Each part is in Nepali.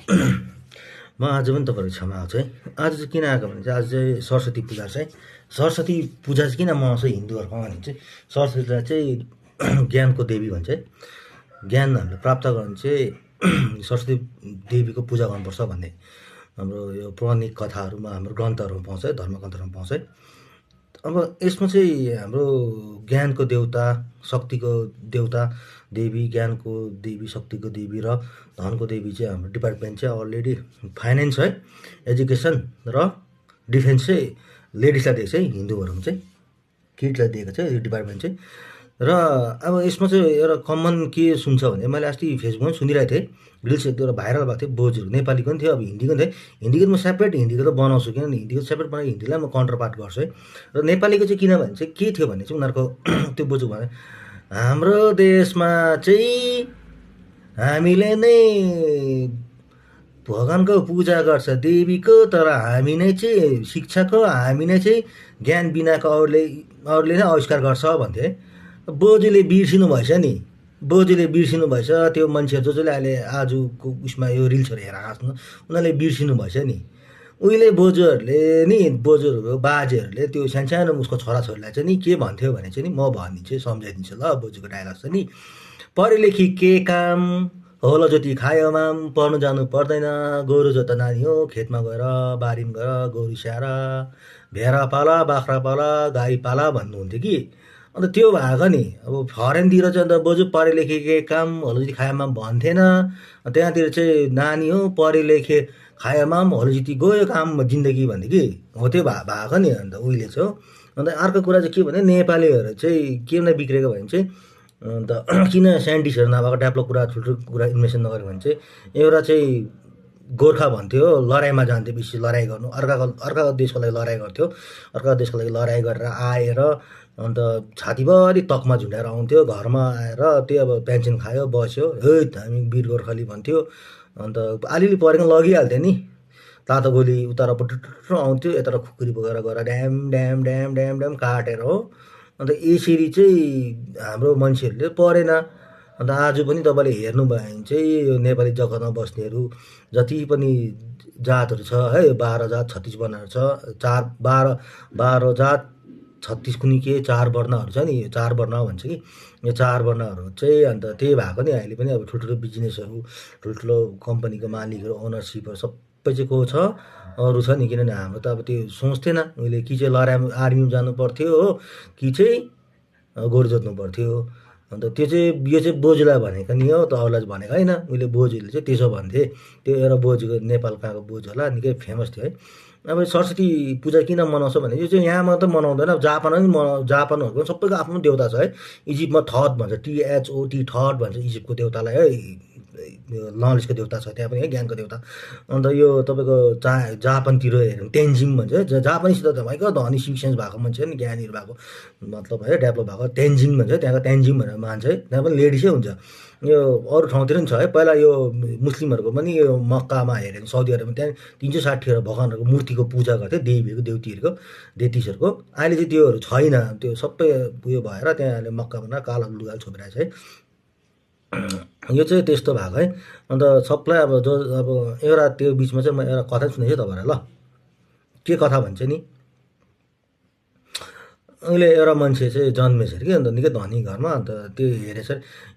म आज पनि तपाईँहरूको क्षमा आउँछु है। आज चाहिँ किन आएको भने चाहिँ आज चाहिँ सरस्वती पूजा छ है। सरस्वती पूजा चाहिँ किन मनाउँछ हिन्दूहरूमा भने चाहिँ सरस्वती पूजा चाहिँ ज्ञानको देवी भन्छ है। ज्ञान हामीले प्राप्त गर्नु चाहिँ सरस्वती देवीको पूजा गर्नुपर्छ भन्ने हाम्रो यो पौराणिक कथाहरूमा हाम्रो ग्रन्थहरूमा पाउँछ है, धर्म ग्रन्थहरूमा पाउँछ है। अब यसमा चाहिँ हाम्रो ज्ञानको देवता, शक्तिको देवता, देवी, ज्ञानको देवी, शक्तिको देवी र धनको देवी चाहिँ हाम्रो डिपार्टमेन्ट चाहिँ अलरेडी फाइनेन्स है, एजुकेसन र डिफेन्स चाहिँ लेडिजलाई दिएको छ है, हिन्दूहरूमा चाहिँ किडलाई दिएको छ यो डिपार्टमेन्ट चाहिँ। र अब यसमा चाहिँ एउटा कमन के सुन्छ भने मैले अस्ति फेसबुकमा सुनिरहेको थिएँ, रिल्स एक दुईवटा भाइरल भएको थियो, बोजूहरू नेपालीको पनि थियो, अब हिन्दीको पनि थियो। हिन्दीको म सेपरेट हिन्दीको त बनाउँछु, किनभने हिन्दीको सेपरेट बनाएर हिन्दीलाई म काउन्टर पार्ट गर्छु है। र नेपालीको चाहिँ किनभने चाहिँ के थियो भने चाहिँ उनीहरूको त्यो बोजू भने हाम्रो देशमा चाहिँ हामीले नै भगवानको पूजा गर्छ देवीको, तर हामी नै चाहिँ शिक्षाको, हामी नै चाहिँ ज्ञान बिनाको अरूले नै आविष्कार गर्छ भन्थे। बोजूले बिर्सिनु भएछ नि, बोजूले बिर्सिनु भएछ। त्यो मान्छेहरू जसले अहिले आजको उसमा यो रिल्सहरू हेरेर हाँस्नु, उनीहरूले बिर्सिनु भएछ नि। उहिले बोजूहरूले नि, बोजूहरू बाजेहरूले त्यो सानो उसको छोराछोरीलाई चाहिँ नि के भन्थ्यो भने चाहिँ नि, म भनिदिन्छु सम्झाइदिन्छु ल बोजूको डायलग छ नि। पढे लेखी के काम, हलो जोती खायो माम, पढ्नु जानु पर्दैन, गोरु जोत नानी हो, खेतमा गएर बारीमा गएर गोरु स्याहार, भेडा पाला, बाख्रा पाला, गाई पाला भन्नुहुन्थ्यो कि। अन्त त्यो भएको नि अब फरेनतिर चाहिँ अन्त बोजू पढे लेखे के काम, हलो जोती खायोमा भन्थेन। त्यहाँतिर चाहिँ नानी हो, पढे लेखे खायोमा हलोजिती गयो काम जिन्दगी भन्थ्यो कि। हो त्यो भएको नि अन्त उहिले चाहिँ हो। अन्त अर्को कुरा चाहिँ के भने नेपालीहरू चाहिँ केमा बिग्रेको भने चाहिँ अन्त किन साइन्टिस्टहरू नभएको डेभलप कुरा ठुल्ठुलो कुरा इन्भेसन नगऱ्यो भने चाहिँ एउटा चाहिँ गोर्खा भन्थ्यो, लडाइँमा जान्थ्यो, बेसी लडाइँ गर्नु, अर्काको देशको लागि लडाइँ गर्थ्यो, अर्काको देशको लागि लडाइँ गरेर आएर अन्त छातीभरि तकमा झुन्डाएर आउँथ्यो, घरमा आएर त्यही अब पेन्सन खायो, बस्यो, हे हामी वीर गोर्खाली भन्थ्यो। अन्त अलिअलि परेको लगिहाल्थ्यो नि, तातो गोली उताबाट टुटुटु आउँथ्यो, यताबाट खुकुरी बोकेर गएर ड्याम ड्याम ड्याम ड्याम ड्याम काटेर हो। अन्त यसरी चाहिँ हाम्रो मान्छेहरूले पढेन। अन्त आज पनि तपाईँले हेर्नुभयो भने चाहिँ यो नेपाली जगतमा बस्नेहरू जति पनि जातहरू छ है, 12 जात 36 वर्णहरू छ, 12 जात 36 कुनै के 4 वर्णहरू छ नि, यो 4 वर्ण भन्छ कि। यो 4 वर्णहरू चाहिँ अन्त त्यही भएको नि अहिले पनि अब ठुल्ठुलो बिजनेसहरू, ठुल्ठुलो कम्पनीको मालिकहरू, ओनरसिपहरू सबै चाहिँ को छ, अरू छ नि। किनभने हाम्रो त अब त्यो सोच्थेन उहिले कि चाहिँ लडाइँ आर्मीमा जानु पर्थ्यो हो, कि चाहिँ गोरु जोत्नु पर्थ्यो। अन्त त्यो चाहिँ यो चाहिँ बोजूलाई भनेको नि हो, त अरूलाई भनेको होइन। उहिले बोजूले चाहिँ त्यसो भन्थे। त्यो एउटा बोजूको नेपाल कहाँको बोजू होला, निकै फेमस थियो है। अब सरस्वती पूजा किन मनाउँछ भने यो चाहिँ यहाँ मात्रै मनाउँदैन, जापानमा पनि जापानहरूको पनि सबैको आफ्नो देउता छ है। इजिप्टमा थट भन्छ, THOT थट भन्छ इजिप्टको देउतालाई है, नलेजको देउता छ त्यहाँ पनि है, ज्ञानको देउता। अन्त यो तपाईँको जापानतिर हेऱ्यो भने तेन्जिङ भन्छ है, जापानिज त भएकै धनी सिक्सेन्स भएको मान्छे नि, ज्ञानीहरू भएको मतलब है, डेभलप भएको तेन्जिङ भन्छ, त्यहाँको तेन्जिङ भनेर मान्छ है। त्यहाँ पनि लेडिसै हुन्छ। यो अरू ठाउँतिर पनि छ है। पहिला यो मुस्लिमहरूको पनि यो मक्कामा हेऱ्यो भने, साउदी अरबमा त्यहाँ 360 भगवान्हरूको मूर्तिको पूजा गर्थ्यो, देवीहरूको देउतीहरूको देतीसहरूको। अहिले चाहिँ त्योहरू छैन, त्यो सबै उयो भएर त्यहाँ अहिले मक्कामा कालो लुगा छोपिरहेको छ है। यो चाहिँ त्यस्तो भएको है। अन्त सबलाई अब जो अब एउटा त्यो बिचमा चाहिँ म एउटा कथा सुनेको थिएँ तपाईँलाई। ल के कथा भन्छ नि, अहिले एउटा मान्छे चाहिँ जन्मेछ अरे कि, अन्त निकै धनी घरमा। अन्त त्यो हेरेछ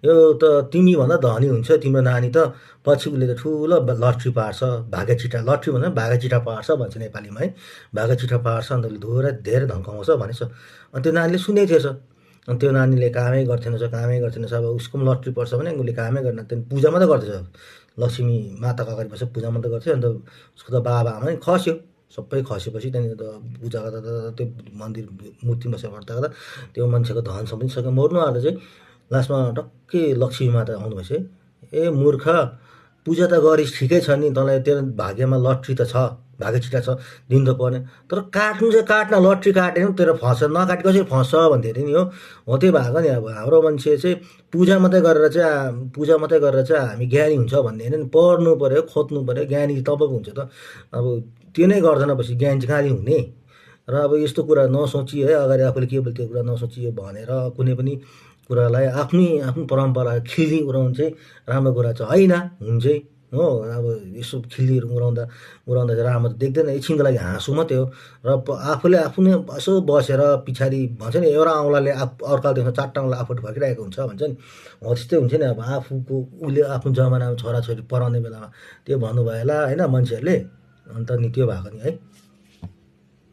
यो त तिमीभन्दा धनी हुन्छ, तिम्रो नानी त पछि उसले त ठुलो लट्री पार्छ, भाग्यचिटा, लट्री भन्दा भाग्यचिटा पार्छ भन्छ नेपालीमा है, भाग्यचिटा पार्छ, अन्त उसले धेरै धन कमाउँछ भनेछ। अनि त्यो नानीले सुनेको थिएछ। अनि त्यो नानीले कामै गर्थेन छ, अब उसको पनि लट्री पर्छ भने उसले कामै गर्न, त्यहाँदेखि पूजा मात्रै गर्दैछ, लक्ष्मी माताको अगाडि बसेर पूजा मात्रै गर्थ्यो। अन्त उसको त बाबा आमा नि खस्यो, सबै खसेपछि त्यहाँनिर त पूजा गर्दा त्यो मन्दिर मूर्ति बसेर गर्दा गर्दा त्यो मान्छेको धन सम्पत्ति सकेर मर्नु आएर चाहिँ लास्टमा टक्कै लक्ष्मी माता आउनुभएछ। ए मूर्ख, पूजा त गरिस् ठिकै छ नि, तँलाई तेरो भाग्यमा लट्री त छ, भाग्यचिटा छ, दिन त पर्ने, तर काट्नु चाहिँ काट्न, लट्री काटेन तेरो फँस, नकाटे कसरी फँस्छ भन्थ्यो अरे नि हो। हो त्यो भएको नि। अब हाम्रो मान्छे चाहिँ पूजा मात्रै गरेर चाहिँ हामी ज्ञानी हुन्छ भन्ने होइन नि, पढ्नु पऱ्यो, खोज्नु पऱ्यो, ज्ञानी तब हुन्छ त। अब त्यो नै गर्दैन पछि ज्ञानी चाहिँ कहाँदेखि हुने। र अब यस्तो कुरा नसोची है, अगाडि आफूले के बोल्यो त्यो कुरा नसोची भनेर कुनै पनि कुरालाई आफ्नो परम्परा खिल्ली उडाउनु चाहिँ राम्रो कुरा चाहिँ होइन। हुन चाहिँ हो। अब यसो खिल्लीहरू उडाउँदा उडाउँदा चाहिँ राम्रो देख्दैन, एकछिनको लागि हाँसो मात्रै हो। र आफूले आफूले यसो बसेर पछाडि भन्छ नि एउटा औँलाले अर्काले देख्छ, चारवटा औँला आफूले फर्किरहेको हुन्छ भन्छ नि, हो त्यस्तै हुन्छ नि। अब आफूको उसले आफ्नो जमानामा छोराछोरी पढाउने बेलामा त्यो भन्नुभयो होला होइन मान्छेहरूले, अन्त नि त्यो भएको नि है।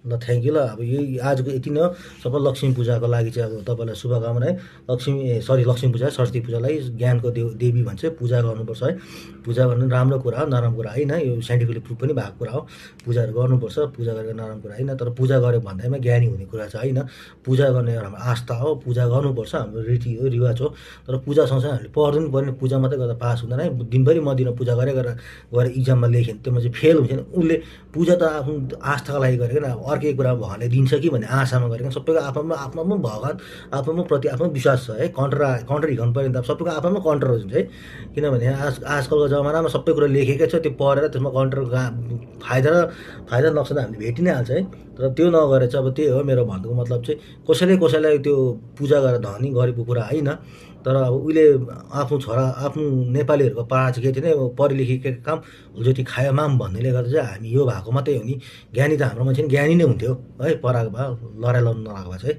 ल थ्याङ्क यू। ल अब यही आजको यति नै हो। सबै लक्ष्मी पूजाको लागि चाहिँ अब तपाईँलाई शुभकामना है। लक्ष्मी पूजा सरस्वती पूजालाई ज्ञानको देवी भन्छ, पूजा गर्नुपर्छ है। पूजा गर्नु राम्रो कुरा हो, नराम्रो कुरा होइन, यो साइन्टिफिकली प्रुभ पनि भएको कुरा हो। पूजाहरू गर्नुपर्छ, पूजा गरेर नराम्रो कुरा होइन। तर पूजा गऱ्यो भन्दैमा ज्ञानी हुने कुरा चाहिँ होइन। पूजा गर्ने हाम्रो आस्था हो, पूजा गर्नुपर्छ, हाम्रो रीति हो, रिवाज हो। तर पूजा सँगसँगै हामीले पढ्नु पनि पर्ने, पूजा मात्रै गर्दा पास हुँदैन है। दिनभरि मदिना पूजा गएर इक्जाममा लेख्यो भने त्योमा चाहिँ फेल हुन्छ नि। उसले पूजा त आफ्नो आस्थाको लागि गरेको न, अर्कै कुरा भगवानले दिन्छ कि भन्ने आशामा गरेको। सबैको आफ्नो आफ्नो भगवान, आफ्नो प्रति आफ्नो विश्वास छ है। कन्ट्र हिर्काउनु पऱ्यो नि त, सबैको आफ्नो कन्ट्र हुन्छ है। किनभने आजकलको जमानामा सबै कुरा लेखेकै छ, त्यो पढेर त्यसमा कन्ट्र फाइदा नोक्सान हामीले भेटि नै हाल्छ है। तर त्यो नगरेर चाहिँ अब त्यही हो मेरो भन्नुको मतलब चाहिँ, कसैलाई त्यो पूजा गरेर धनी गरेको कुरा होइन। तर अब उहिले आफ्नो छोरा आफ्नो नेपालीहरूको पारा चाहिँ के थियो भने पढी लेखेको काम हुलजोटी खायो माम भन्नेले गर्दा चाहिँ हामी यो भएको मात्रै हो नि। ज्ञानी त हाम्रो मान्छे नि ज्ञानी नै हुन्थ्यो है, पढाएको भए लडाइँ लड्नु नलाएको भए चाहिँ।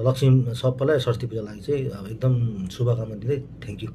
लक्ष्मी सबैलाई सरस्वती पूजा लागि चाहिँ अब एकदम शुभकामना दिँदै थ्याङ्क यू।